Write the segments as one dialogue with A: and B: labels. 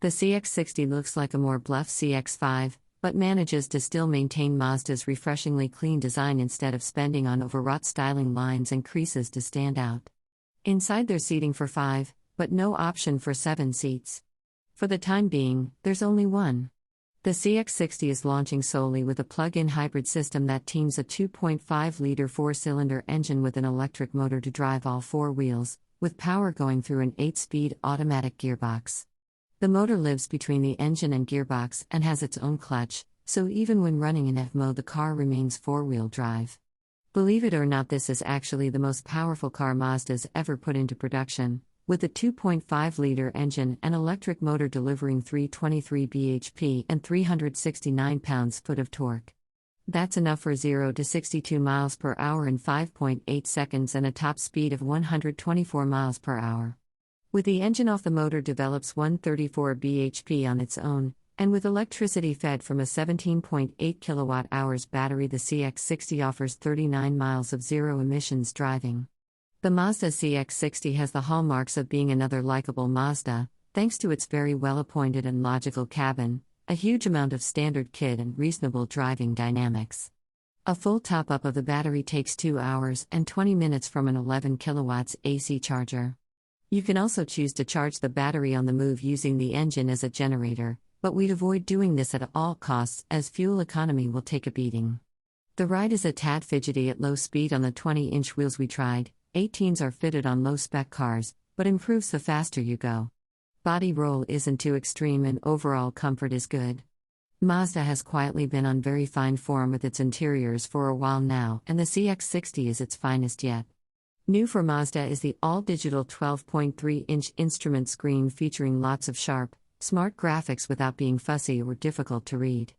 A: The CX-60 looks like a more bluff CX-5, but manages to still maintain Mazda's refreshingly clean design instead of spending on overwrought styling lines and creases to stand out. Inside there's seating for 5, but no option for 7 seats. For the time being, there's only one. The CX-60 is launching solely with a plug-in hybrid system that teams a 2.5-liter 4-cylinder engine with an electric motor to drive all 4 wheels, with power going through an 8-speed automatic gearbox. The motor lives between the engine and gearbox and has its own clutch, so even when running in F mode the car remains 4-wheel drive. Believe it or not, this is actually the most powerful car Mazda's ever put into production, with a 2.5-liter engine and electric motor delivering 323 bhp and 369 pounds-foot of torque. That's enough for 0 to 62 miles per hour in 5.8 seconds and a top speed of 124 miles per hour. With the engine off, the motor develops 134 bhp on its own, and with electricity fed from a 17.8 kilowatt-hours battery, the CX-60 offers 39 miles of zero-emissions driving. The Mazda CX-60 has the hallmarks of being another likable Mazda, thanks to its very well-appointed and logical cabin, a huge amount of standard kit and reasonable driving dynamics. A full top-up of the battery takes 2 hours and 20 minutes from an 11 kilowatts AC charger. You can also choose to charge the battery on the move using the engine as a generator, but we'd avoid doing this at all costs as fuel economy will take a beating. The ride is a tad fidgety at low speed on the 20-inch wheels we tried. 18s are fitted on low-spec cars, but improves the faster you go. Body roll isn't too extreme and overall comfort is good. Mazda has quietly been on very fine form with its interiors for a while now, and the CX-60 is its finest yet. New for Mazda is the all-digital 12.3-inch instrument screen featuring lots of sharp, smart graphics without being fussy or difficult to read.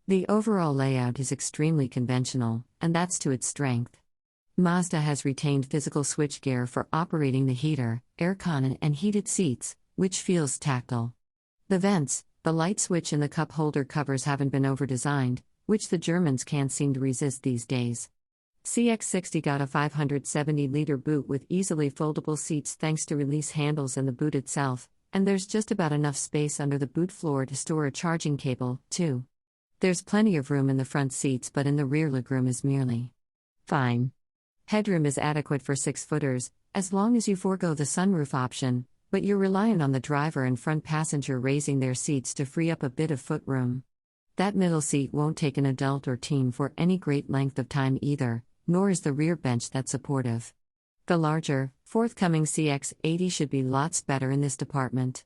A: The overall layout is extremely conventional, and that's to its strength. Mazda has retained physical switchgear for operating the heater, aircon and heated seats, which feels tactile. The vents, the light switch and the cup holder covers haven't been over-designed, which the Germans can't seem to resist these days. CX-60 got a 570-liter boot with easily foldable seats thanks to release handles in the boot itself, and there's just about enough space under the boot floor to store a charging cable, too. There's plenty of room in the front seats, but in the rear legroom is merely fine. Headroom is adequate for 6-footers, as long as you forego the sunroof option, but you're reliant on the driver and front passenger raising their seats to free up a bit of footroom. That middle seat won't take an adult or teen for any great length of time either, nor is the rear bench that supportive. The larger, forthcoming CX-80 should be lots better in this department.